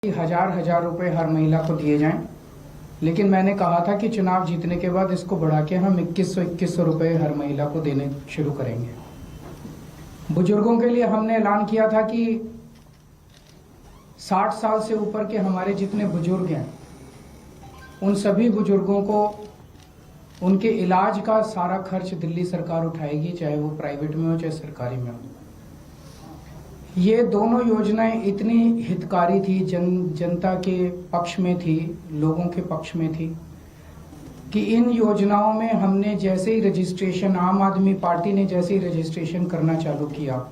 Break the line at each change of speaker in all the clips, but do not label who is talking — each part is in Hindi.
हजार हजार रुपए हर महिला को दिए जाएं, लेकिन मैंने कहा था कि चुनाव जीतने के बाद इसको बढ़ा के हम 2100 रुपए हर महिला को देने शुरू करेंगे। बुजुर्गों के लिए हमने ऐलान किया था कि 60 साल से ऊपर के हमारे जितने बुजुर्ग हैं उन सभी बुजुर्गों को उनके इलाज का सारा खर्च दिल्ली सरकार उठाएगी, चाहे वो प्राइवेट में हो चाहे सरकारी में हो। ये दोनों योजनाएं इतनी हितकारी थी, जनता के पक्ष में थी, लोगों के पक्ष में थी कि इन योजनाओं में हमने जैसे ही रजिस्ट्रेशन, आम आदमी पार्टी ने जैसे ही रजिस्ट्रेशन करना चालू किया,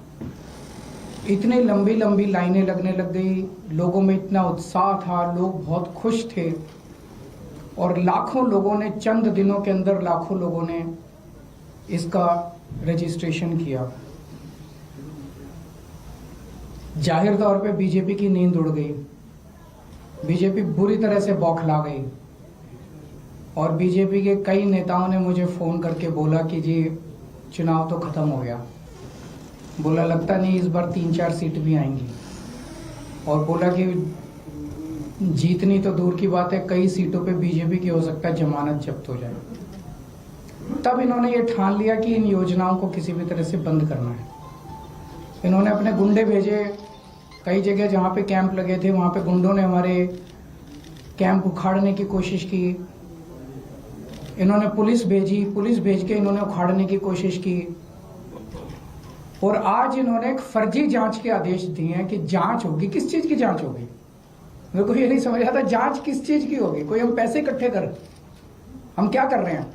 इतनी लंबी लंबी लाइनें लगने लग गई, लोगों में इतना उत्साह था, लोग बहुत खुश थे और लाखों लोगों ने, चंद दिनों के अंदर लाखों लोगों ने इसका रजिस्ट्रेशन किया। जाहिर तौर पे बीजेपी की नींद उड़ गई, बीजेपी बुरी तरह से बौखला गई और बीजेपी के कई नेताओं ने मुझे फोन करके बोला कि जी चुनाव तो खत्म हो गया, बोला लगता नहीं इस बार 3-4 सीट भी आएंगी, और बोला कि जीतनी तो दूर की बात है, कई सीटों पे बीजेपी की हो सकता है जमानत जब्त हो जाए। तब इन्होंने ये ठान लिया कि इन योजनाओं को किसी भी तरह से बंद करना है। इन्होंने अपने गुंडे भेजे, कई जगह जहां पे कैंप लगे थे वहां पे गुंडों ने हमारे कैंप उखाड़ने की कोशिश की। इन्होंने पुलिस भेजी, पुलिस भेज के इन्होंने उखाड़ने की कोशिश की और आज इन्होंने एक फर्जी जांच के आदेश दिए हैं कि जांच होगी। किस चीज की जांच होगी? मेरे को ये नहीं समझ आता, जांच किस चीज की होगी? कोई हम पैसे इकट्ठे कर, हम क्या कर रहे हैं?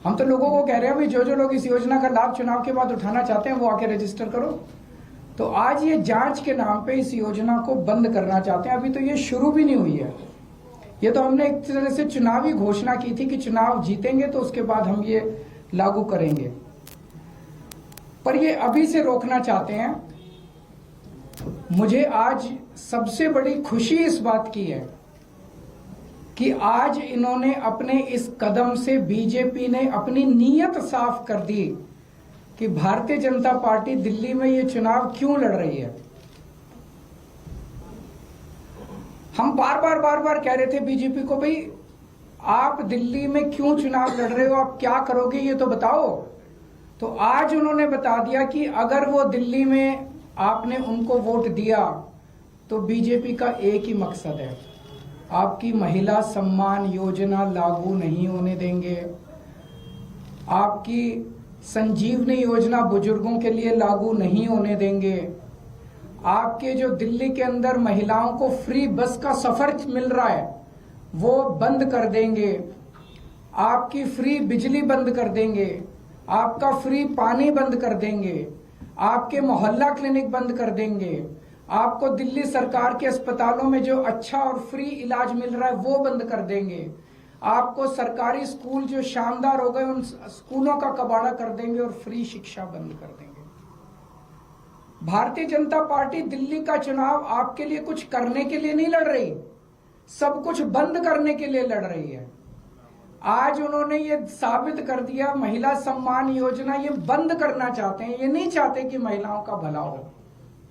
हम तो लोगों को कह रहे हैं भी जो जो लोग इस योजना का लाभ चुनाव के बाद उठाना चाहते हैं वो आके रजिस्टर करो। तो आज ये जांच के नाम पे इस योजना को बंद करना चाहते हैं। अभी तो ये शुरू भी नहीं हुई है, ये तो हमने एक तरह से चुनावी घोषणा की थी कि चुनाव जीतेंगे तो उसके बाद हम ये लागू करेंगे, पर ये अभी से रोकना चाहते हैं। मुझे आज सबसे बड़ी खुशी इस बात की है कि आज इन्होंने अपने इस कदम से, बीजेपी ने अपनी नीयत साफ कर दी कि भारतीय जनता पार्टी दिल्ली में ये चुनाव क्यों लड़ रही है। हम बार बार कह रहे थे बीजेपी को, भाई आप दिल्ली में क्यों चुनाव लड़ रहे हो, आप क्या करोगे ये तो बताओ। तो आज उन्होंने बता दिया कि अगर वो दिल्ली में आपने उनको वोट दिया तो बीजेपी का एक ही मकसद है, आपकी महिला सम्मान योजना लागू नहीं होने देंगे, आपकी संजीवनी योजना बुजुर्गों के लिए लागू नहीं होने देंगे, आपके जो दिल्ली के अंदर महिलाओं को फ्री बस का सफर मिल रहा है वो बंद कर देंगे, आपकी फ्री बिजली बंद कर देंगे, आपका फ्री पानी बंद कर देंगे, आपके मोहल्ला क्लिनिक बंद कर देंगे, आपको दिल्ली सरकार के अस्पतालों में जो अच्छा और फ्री इलाज मिल रहा है वो बंद कर देंगे, आपको सरकारी स्कूल जो शानदार हो गए उन स्कूलों का कबाड़ा कर देंगे और फ्री शिक्षा बंद कर देंगे। भारतीय जनता पार्टी दिल्ली का चुनाव आपके लिए कुछ करने के लिए नहीं लड़ रही, सब कुछ बंद करने के लिए लड़ रही है। आज उन्होंने ये साबित कर दिया, महिला सम्मान योजना ये बंद करना चाहते हैं। ये नहीं चाहते कि महिलाओं का भला हो,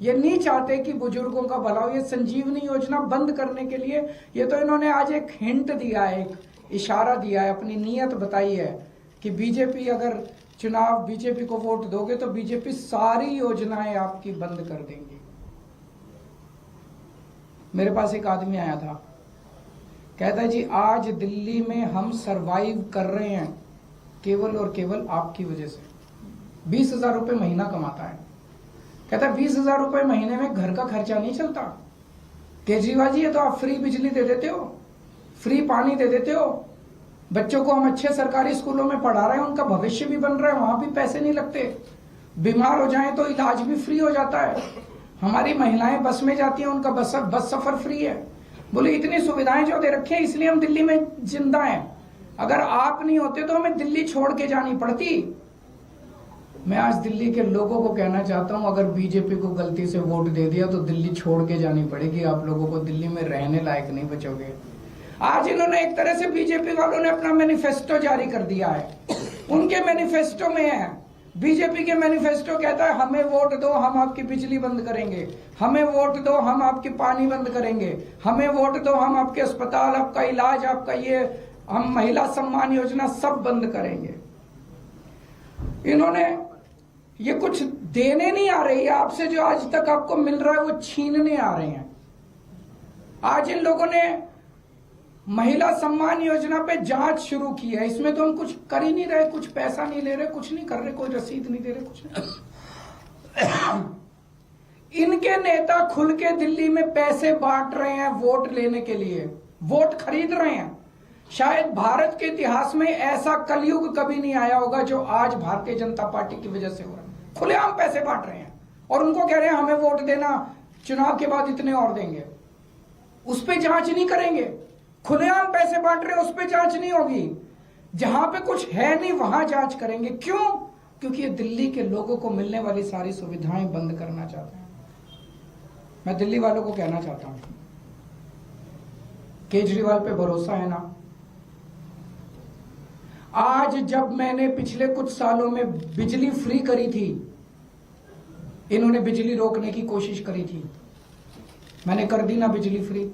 ये नहीं चाहते कि बुजुर्गों का भला हो। ये संजीवनी योजना बंद करने के लिए ये तो इन्होंने आज एक हिंट दिया है, एक इशारा दिया है, अपनी नीयत बताई है कि बीजेपी, अगर चुनाव बीजेपी को वोट दोगे तो बीजेपी सारी योजनाएं आपकी बंद कर देंगी। मेरे पास एक आदमी आया था, कहता है जी आज दिल्ली में हम सरवाइव कर रहे हैं केवल और केवल आपकी वजह से। 20,000 रुपए महीना कमाता है, कहता है 20,000 रुपए महीने में घर का खर्चा नहीं चलता। केजरीवाल जी ये तो आप फ्री बिजली दे देते हो, फ्री पानी दे देते हो, बच्चों को हम अच्छे सरकारी स्कूलों में पढ़ा रहे हैं, उनका भविष्य भी बन रहा है, वहां भी पैसे नहीं लगते, बीमार हो जाएं तो इलाज भी फ्री हो जाता है, हमारी महिलाएं बस में जाती हैं उनका बस सफर फ्री है। बोले इतनी सुविधाएं जो दे रखी है इसलिए हम दिल्ली में जिंदा हैं, अगर आप नहीं होते तो हमें दिल्ली छोड़ के जानी पड़ती। मैं आज दिल्ली के लोगों को कहना चाहता हूं, अगर बीजेपी को गलती से वोट दे दिया तो दिल्ली छोड़ के जानी पड़ेगी, आप लोगों को दिल्ली में रहने लायक नहीं बचोगे। आज इन्होंने एक तरह से बीजेपी वालों ने अपना मैनिफेस्टो जारी कर दिया है। उनके मैनिफेस्टो में है बीजेपी के मैनिफेस्टो कहता है हमें वोट दो हम आपकी बिजली बंद करेंगे, हमें वोट दो हम आपकी पानी बंद करेंगे, हमें वोट दो हम आपके अस्पताल, आपका इलाज, आपका ये, हम महिला सम्मान योजना सब बंद करेंगे। इन्होंने ये कुछ देने नहीं आ रही है आपसे, जो आज तक आपको मिल रहा है वो छीनने आ रहे हैं। आज इन लोगों ने महिला सम्मान योजना पे जांच शुरू की है, इसमें तो हम कुछ कर ही नहीं रहे, कुछ पैसा नहीं ले रहे, कुछ नहीं कर रहे, कोई रसीद नहीं दे रहे, कुछ नहीं। इनके नेता खुल के दिल्ली में पैसे बांट रहे हैं वोट लेने के लिए, वोट खरीद रहे हैं। शायद भारत के इतिहास में ऐसा कलयुग कभी नहीं आया होगा जो आज भारतीय जनता पार्टी की वजह से हो रहा है। खुलेआम पैसे बांट रहे हैं और उनको कह रहे हैं हमें वोट देना, चुनाव के बाद इतने और देंगे। उस पर जांच नहीं करेंगे। खुलेआम पैसे बांट रहे हैं, उस पर जांच नहीं होगी। जहां पे कुछ है नहीं वहां जांच करेंगे। क्यों? क्योंकि ये दिल्ली के लोगों को मिलने वाली सारी सुविधाएं बंद करना चाहते हैं। मैं दिल्ली वालों को कहना चाहता हूं, केजरीवाल पे भरोसा है ना? आज जब मैंने पिछले कुछ सालों में बिजली फ्री करी थी, इन्होंने बिजली रोकने की कोशिश करी थी, मैंने कर दी ना बिजली फ्री।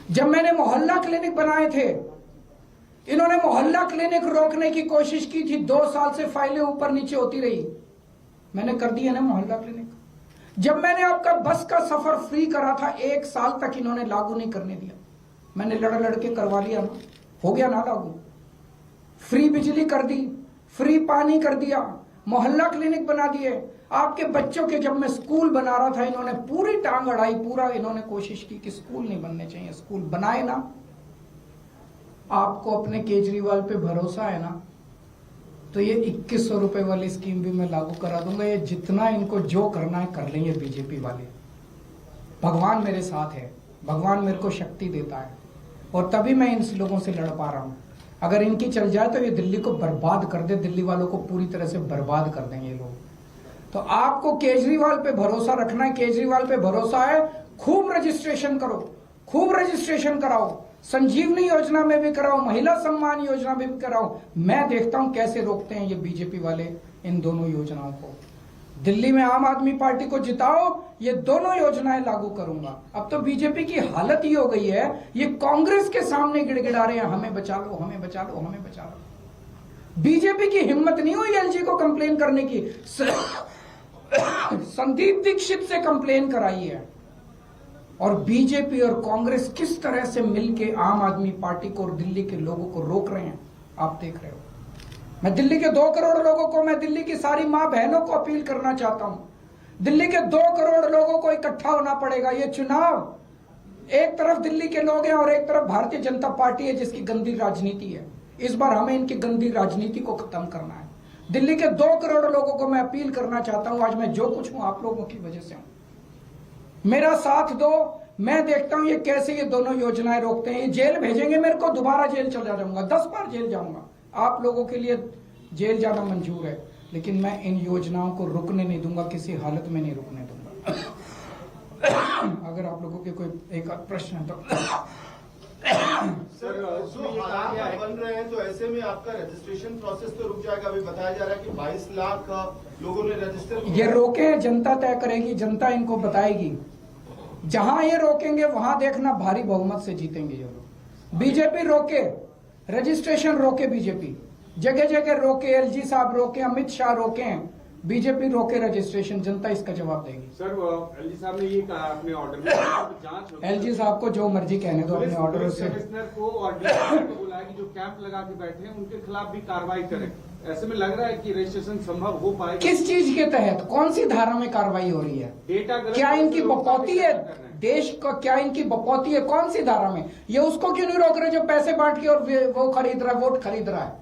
जब मैंने मोहल्ला क्लिनिक बनाए थे, इन्होंने मोहल्ला क्लिनिक रोकने की कोशिश की थी। 2 साल से फाइलें ऊपर नीचे होती रही, मैंने कर दी है ना मोहल्ला क्लिनिक। जब मैंने आपका बस का सफर फ्री करा था, 1 साल तक इन्होंने लागू नहीं करने दिया, मैंने लड़ के करवा लिया ना, हो गया ना लागू। फ्री बिजली कर दी, फ्री पानी कर दिया, मोहल्ला क्लिनिक बना दिए। आपके बच्चों के जब मैं स्कूल बना रहा था, इन्होंने पूरी टांग अड़ाई, पूरा इन्होंने कोशिश की कि स्कूल नहीं बनने चाहिए, स्कूल बनाए ना। आपको अपने केजरीवाल पे भरोसा है ना, तो ये 2100 रुपए वाली स्कीम भी मैं लागू करा दूंगा। ये जितना इनको जो करना है कर लेंगे बीजेपी वाले। भगवान मेरे साथ है, भगवान मेरे को शक्ति देता है और तभी मैं इन लोगों से लड़ पा रहा हूं। अगर इनकी चल जाए तो ये दिल्ली को बर्बाद कर दे, दिल्ली वालों को पूरी तरह से बर्बाद कर देंगे ये लोग। तो आपको केजरीवाल पे भरोसा रखना है, केजरीवाल पे भरोसा है। खूब रजिस्ट्रेशन करो, खूब रजिस्ट्रेशन कराओ, संजीवनी योजना में भी कराओ, महिला सम्मान योजना में भी कराओ। मैं देखता हूं कैसे रोकते हैं ये बीजेपी वाले इन दोनों योजनाओं को। दिल्ली में आम आदमी पार्टी को जिताओ, ये दोनों योजनाएं लागू करूंगा। अब तो बीजेपी की हालत ही हो गई है, ये कांग्रेस के सामने गिड़गिड़ा रहे हैं, हमें बचा लो, हमें बचा लो, हमें बचा लो। बीजेपी की हिम्मत नहीं हुई एलजी को कंप्लेन करने की। संदीप दीक्षित से कंप्लेन कराई है। और बीजेपी और कांग्रेस किस तरह से मिलके आम आदमी पार्टी को और दिल्ली के लोगों को रोक रहे हैं, आप देख रहे हो। मैं दिल्ली के 2 करोड़ लोगों को, मैं दिल्ली की सारी मां बहनों को अपील करना चाहता हूं, दिल्ली के 2 करोड़ लोगों को इकट्ठा होना पड़ेगा। ये चुनाव, एक तरफ दिल्ली के लोग हैं और एक तरफ भारतीय जनता पार्टी है जिसकी गंदी राजनीति है। इस बार हमें इनकी गंदी राजनीति को खत्म करना है। दिल्ली के 2 करोड़ लोगों को मैं अपील करना चाहता हूं, आज मैं जो कुछ हूं आप लोगों की वजह से हूं, मेरा साथ दो। मैं देखता हूं ये कैसे ये दोनों योजनाएं रोकते हैं। ये जेल भेजेंगे मेरे को, दोबारा जेल चला जाऊंगा, 10 बार जेल जाऊंगा। आप लोगों के लिए जेल जाना मंजूर है, लेकिन मैं इन योजनाओं को रुकने नहीं दूंगा, किसी हालत में नहीं रुकने दूंगा। अगर आप लोगों के कोई एक प्रश्न है तो
सर, जो हालात बन रहे हैं तो ऐसे में आपका रजिस्ट्रेशन प्रोसेस तो रुक जाएगा। अभी बताया जा रहा है कि 22 लाख लोगों ने रजिस्टर। ये
रोके, जनता तय करेगी, जनता इनको बताएगी। जहां ये रोकेंगे वहां देखना भारी बहुमत से जीतेंगे ये लोग। बीजेपी रोके, रजिस्ट्रेशन रोके, बीजेपी जगह जगह रोके, एलजी साहब रोके, अमित शाह रोके, बीजेपी रोके रजिस्ट्रेशन, जनता इसका जवाब देगी।
सर, एलजी साहब ने ये कहा अपने ऑर्डर में जांच,
एलजी साहब को जो मर्जी कहने दो अपने ऑर्डर से।
कमिश्नर को और डीएसपी को बुलाया कि जो कैंप लगा के बैठे हैं उनके खिलाफ भी कार्रवाई करें। ऐसे में लग रहा है कि रजिस्ट्रेशन संभव हो पाएगा।
किस चीज के तहत, कौन सी धारा में कार्रवाई हो रही है?
डेटा
क्या इनकी बकौती है देश को? क्या इनकी बकौती है? कौन सी धारा में? ये उसको क्यों नहीं रोक रहे जो पैसे बांट के और वो खरीद रहा है, वोट खरीद रहा है,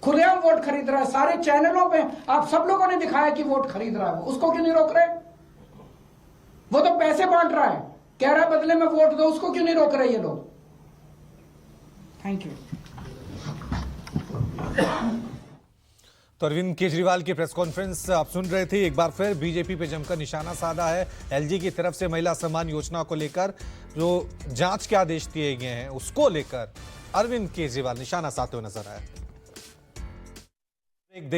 खुलेआम वोट खरीद रहा है। सारे चैनलों पे आप सब लोगों ने दिखाया कि वोट खरीद रहा है, उसको क्यों नहीं रोक रहे? वो तो पैसे बांट रहा है, कह रहा है बदले में वोट दो, उसको क्यों नहीं रोक रहे ये लोग? Thank you.
तो अरविंद केजरीवाल की प्रेस कॉन्फ्रेंस आप सुन रहे थे। एक बार फिर बीजेपी पे जमकर निशाना साधा है एलजी की तरफ से। महिला सम्मान योजना को लेकर जो जांच के आदेश दिए गए हैं उसको लेकर अरविंद केजरीवाल निशाना साधते हुए नजर आए।